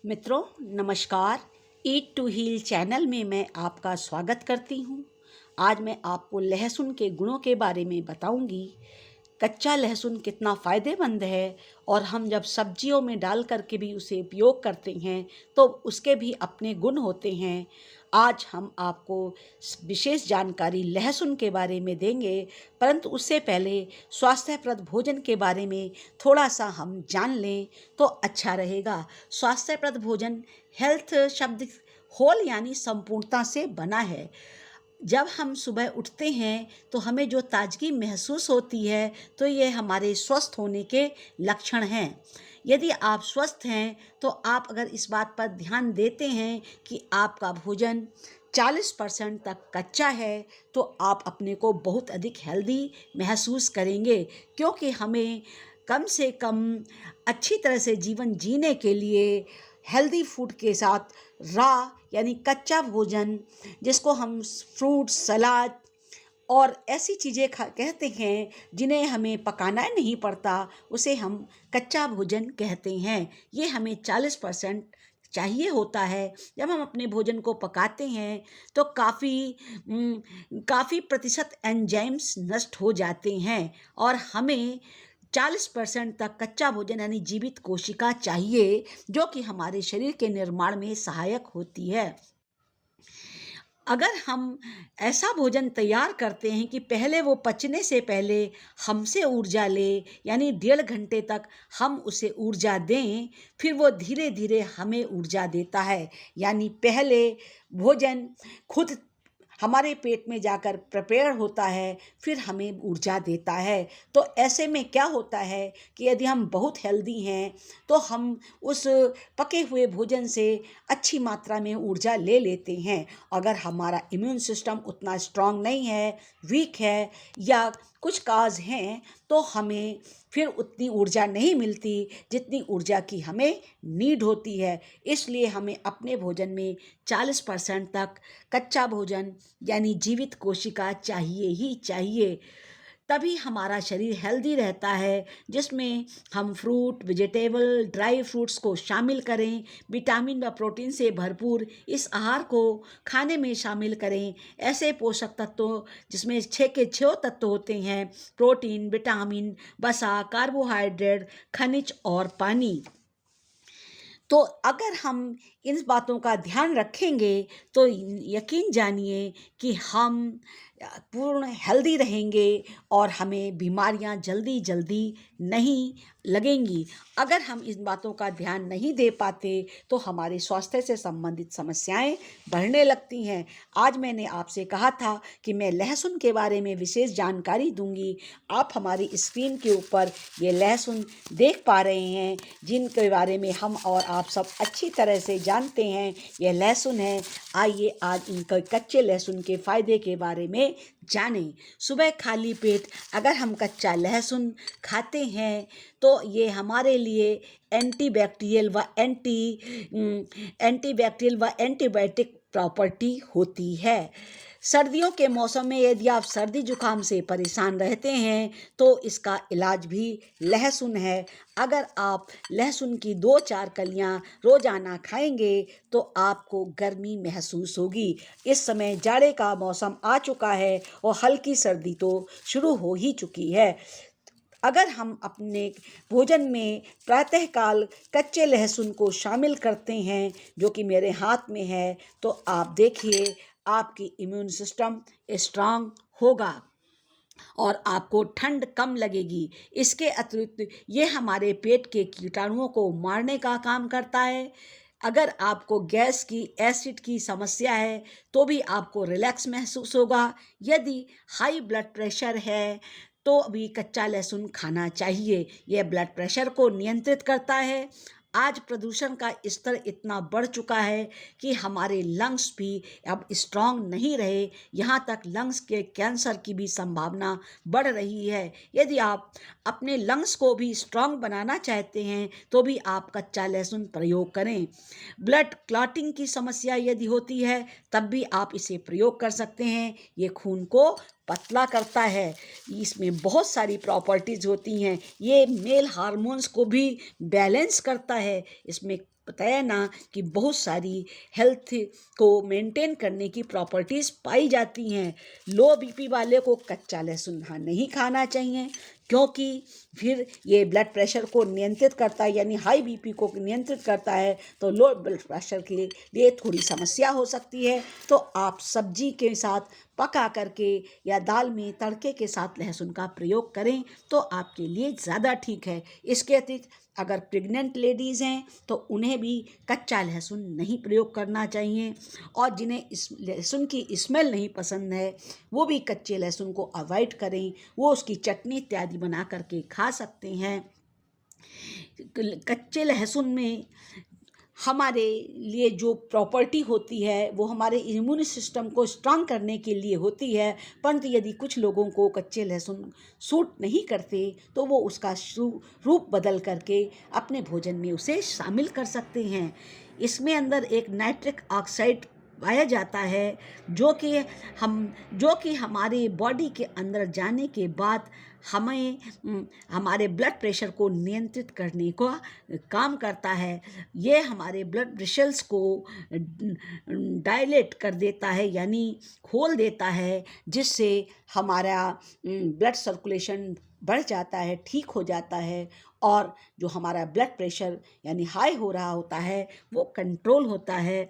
मित्रों नमस्कार। ईट to heal channel में मैं आपका स्वागत करती हूँ। आज मैं आपको लहसुन के गुणों के बारे में बताऊंगी। कच्चा लहसुन कितना फ़ायदेमंद है और हम जब सब्जियों में डाल करके भी उसे उपयोग करते हैं तो उसके भी अपने गुण होते हैं। आज हम आपको विशेष जानकारी लहसुन के बारे में देंगे, परंतु उससे पहले स्वास्थ्यप्रद भोजन के बारे में थोड़ा सा हम जान लें तो अच्छा रहेगा। स्वास्थ्यप्रद भोजन हेल्थ शब्द होल यानी संपूर्णता से बना है। जब हम सुबह उठते हैं तो हमें जो ताजगी महसूस होती है तो ये हमारे स्वस्थ होने के लक्षण हैं। यदि आप स्वस्थ हैं तो आप अगर इस बात पर ध्यान देते हैं कि आपका भोजन 40% तक कच्चा है तो आप अपने को बहुत अधिक हेल्दी महसूस करेंगे, क्योंकि हमें कम से कम अच्छी तरह से जीवन जीने के लिए हेल्दी फूड के साथ रॉ यानी कच्चा भोजन, जिसको हम फ्रूट सलाद और ऐसी चीज़ें कहते हैं जिन्हें हमें पकाना नहीं पड़ता, उसे हम कच्चा भोजन कहते हैं। ये हमें 40% चाहिए होता है। जब हम अपने भोजन को पकाते हैं तो काफ़ी प्रतिशत एंजाइम्स नष्ट हो जाते हैं और हमें 40% तक कच्चा भोजन यानी जीवित कोशिका चाहिए, जो कि हमारे शरीर के निर्माण में सहायक होती है। अगर हम ऐसा भोजन तैयार करते हैं कि पहले वो पचने से पहले हमसे ऊर्जा ले, यानी 1.5 घंटे तक हम उसे ऊर्जा दें, फिर वो धीरे धीरे हमें ऊर्जा देता है। यानी पहले भोजन खुद हमारे पेट में जाकर प्रिपेयर होता है, फिर हमें ऊर्जा देता है। तो ऐसे में क्या होता है कि यदि हम बहुत हेल्दी हैं तो हम उस पके हुए भोजन से अच्छी मात्रा में ऊर्जा ले लेते हैं। अगर हमारा इम्यून सिस्टम उतना स्ट्रांग नहीं है, वीक है या कुछ काज हैं, तो हमें फिर उतनी ऊर्जा नहीं मिलती जितनी ऊर्जा की हमें नीड होती है। इसलिए हमें अपने भोजन में 40% तक कच्चा भोजन यानी जीवित कोशिका चाहिए ही चाहिए। तभी हमारा शरीर हेल्दी रहता है, जिसमें हम फ्रूट वेजिटेबल ड्राई फ्रूट्स को शामिल करें, विटामिन व प्रोटीन से भरपूर इस आहार को खाने में शामिल करें। ऐसे पोषक तत्वों जिसमें 6 के 6 तत्व होते हैं: प्रोटीन, विटामिन, वसा, कार्बोहाइड्रेट, खनिज और पानी। तो अगर हम इन बातों का ध्यान रखेंगे तो यकीन जानिए कि हम पूर्ण हेल्दी रहेंगे और हमें बीमारियां जल्दी जल्दी नहीं लगेंगी। अगर हम इन बातों का ध्यान नहीं दे पाते तो हमारे स्वास्थ्य से संबंधित समस्याएं बढ़ने लगती हैं। आज मैंने आपसे कहा था कि मैं लहसुन के बारे में विशेष जानकारी दूंगी। आप हमारी स्क्रीन के ऊपर ये लहसुन देख पा रहे हैं, जिनके बारे में हम और आप सब अच्छी तरह से जानते हैं। यह लहसुन है। आइए आज इनके कच्चे लहसुन के फ़ायदे के बारे में जानें। सुबह खाली पेट अगर हम कच्चा लहसुन खाते हैं तो ये हमारे लिए एंटीबैक्टीरियल व एंटीबायोटिक प्रॉपर्टी होती है। सर्दियों के मौसम में यदि आप सर्दी जुकाम से परेशान रहते हैं तो इसका इलाज भी लहसुन है। अगर आप लहसुन की 2-4 कलियां रोजाना खाएंगे तो आपको गर्मी महसूस होगी। इस समय जाड़े का मौसम आ चुका है और हल्की सर्दी तो शुरू हो ही चुकी है। अगर हम अपने भोजन में प्रातःकाल कच्चे लहसुन को शामिल करते हैं, जो कि मेरे हाथ में है, तो आप देखिए आपकी इम्यून सिस्टम स्ट्रांग होगा और आपको ठंड कम लगेगी। इसके अतिरिक्त ये हमारे पेट के कीटाणुओं को मारने का काम करता है। अगर आपको गैस की एसिड की समस्या है तो भी आपको रिलैक्स महसूस होगा। यदि हाई ब्लड प्रेशर है तो भी कच्चा लहसुन खाना चाहिए। यह ब्लड प्रेशर को नियंत्रित करता है। आज प्रदूषण का स्तर इतना बढ़ चुका है कि हमारे लंग्स भी अब स्ट्रांग नहीं रहे, यहाँ तक लंग्स के कैंसर की भी संभावना बढ़ रही है। यदि आप अपने लंग्स को भी स्ट्रांग बनाना चाहते हैं तो भी आप कच्चा लहसुन प्रयोग करें। ब्लड क्लॉटिंग की समस्या यदि होती है तब भी आप इसे प्रयोग कर सकते हैं। ये खून को पतला करता है। इसमें बहुत सारी प्रॉपर्टीज़ होती हैं। ये मेल हार्मोन्स को भी बैलेंस करता है। इसमें बताया ना कि बहुत सारी हेल्थ को मेंटेन करने की प्रॉपर्टीज़ पाई जाती हैं। लो बीपी वाले को कच्चा लहसुन नहीं खाना चाहिए, क्योंकि फिर ये ब्लड प्रेशर को नियंत्रित करता है, यानी हाई बीपी को नियंत्रित करता है, तो लो ब्लड प्रेशर के लिए थोड़ी समस्या हो सकती है। तो आप सब्जी के साथ पका करके या दाल में तड़के के साथ लहसुन का प्रयोग करें तो आपके लिए ज़्यादा ठीक है। इसके अतिरिक्त अगर प्रेग्नेंट लेडीज़ हैं तो उन्हें भी कच्चा लहसुन नहीं प्रयोग करना चाहिए, और जिन्हें इस लहसुन की स्मेल नहीं पसंद है वो भी कच्चे लहसुन को अवॉइड करें। वो उसकी चटनी इत्यादि बना करके खा सकते हैं। कच्चे लहसुन में हमारे लिए जो प्रॉपर्टी होती है वो हमारे इम्यून सिस्टम को स्ट्रांग करने के लिए होती है, परंतु यदि कुछ लोगों को कच्चे लहसुन सूट नहीं करते तो वो उसका रूप बदल करके अपने भोजन में उसे शामिल कर सकते हैं। इसमें अंदर एक नाइट्रिक ऑक्साइड पाया जाता है, जो कि हमारे बॉडी के अंदर जाने के बाद हमें हमारे ब्लड प्रेशर को नियंत्रित करने का काम करता है। ये हमारे ब्लड वेसल्स को डायलेट कर देता है, यानी खोल देता है, जिससे हमारा ब्लड सर्कुलेशन बढ़ जाता है, ठीक हो जाता है, और जो हमारा ब्लड प्रेशर यानी हाई हो रहा होता है वो कंट्रोल होता है।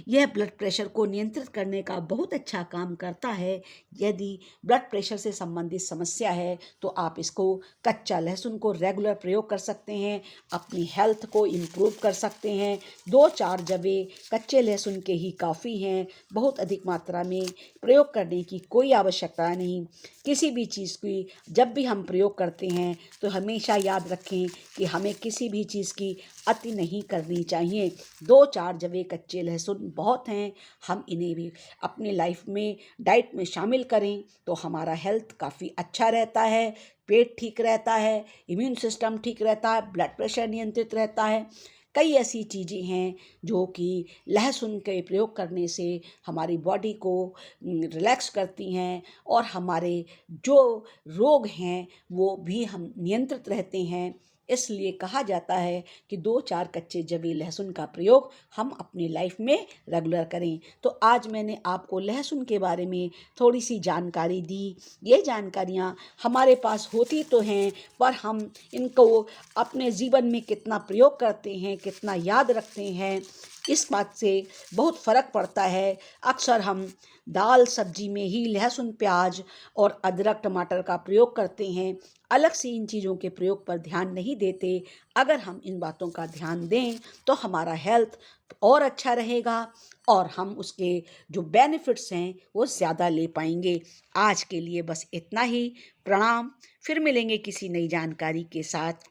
यह ब्लड प्रेशर को नियंत्रित करने का बहुत अच्छा काम करता है। यदि ब्लड प्रेशर से संबंधित समस्या है तो आप इसको कच्चा लहसुन को रेगुलर प्रयोग कर सकते हैं, अपनी हेल्थ को इम्प्रूव कर सकते हैं। 2-4 जवे कच्चे लहसुन के ही काफ़ी हैं, बहुत अधिक मात्रा में प्रयोग करने की कोई आवश्यकता नहीं। किसी भी चीज़ की जब भी हम प्रयोग करते हैं तो हमेशा याद रखें कि हमें किसी भी चीज़ की अति नहीं करनी चाहिए। 2-4 जवे कच्चे लहसुन बहुत हैं, हम इन्हें भी अपनी लाइफ में डाइट में शामिल करें तो हमारा हेल्थ काफ़ी अच्छा रहता है, पेट ठीक रहता है, इम्यून सिस्टम ठीक रहता है, ब्लड प्रेशर नियंत्रित रहता है। कई ऐसी चीज़ें हैं जो कि लहसुन के प्रयोग करने से हमारी बॉडी को रिलैक्स करती हैं, और हमारे जो रोग हैं वो भी हम नियंत्रित रहते हैं। इसलिए कहा जाता है कि 2-4 कच्चे जवे लहसुन का प्रयोग हम अपनी लाइफ में रेगुलर करें। तो आज मैंने आपको लहसुन के बारे में थोड़ी सी जानकारी दी। ये जानकारियाँ हमारे पास होती तो हैं, पर हम इनको अपने जीवन में कितना प्रयोग करते हैं, कितना याद रखते हैं, इस बात से बहुत फ़र्क पड़ता है। अक्सर हम दाल सब्जी में ही लहसुन प्याज और अदरक टमाटर का प्रयोग करते हैं, अलग से इन चीज़ों के प्रयोग पर ध्यान नहीं देते। अगर हम इन बातों का ध्यान दें तो हमारा हेल्थ और अच्छा रहेगा, और हम उसके जो बेनिफिट्स हैं वो ज़्यादा ले पाएंगे। आज के लिए बस इतना ही। प्रणाम। फिर मिलेंगे किसी नई जानकारी के साथ।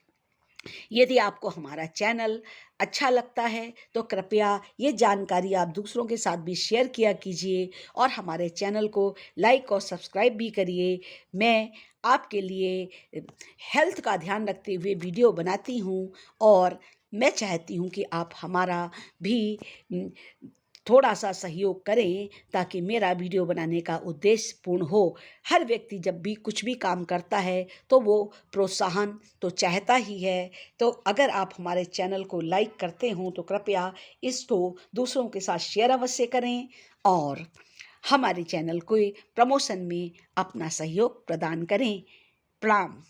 यदि आपको हमारा चैनल अच्छा लगता है तो कृपया ये जानकारी आप दूसरों के साथ भी शेयर किया कीजिए, और हमारे चैनल को लाइक और सब्सक्राइब भी करिए। मैं आपके लिए हेल्थ का ध्यान रखते हुए वीडियो बनाती हूँ, और मैं चाहती हूँ कि आप हमारा भी थोड़ा सा सहयोग करें ताकि मेरा वीडियो बनाने का उद्देश्य पूर्ण हो। हर व्यक्ति जब भी कुछ भी काम करता है तो वो प्रोत्साहन तो चाहता ही है। तो अगर आप हमारे चैनल को लाइक करते हों तो कृपया इसको दूसरों के साथ शेयर अवश्य करें, और हमारे चैनल को प्रमोशन में अपना सहयोग प्रदान करें। प्रणाम।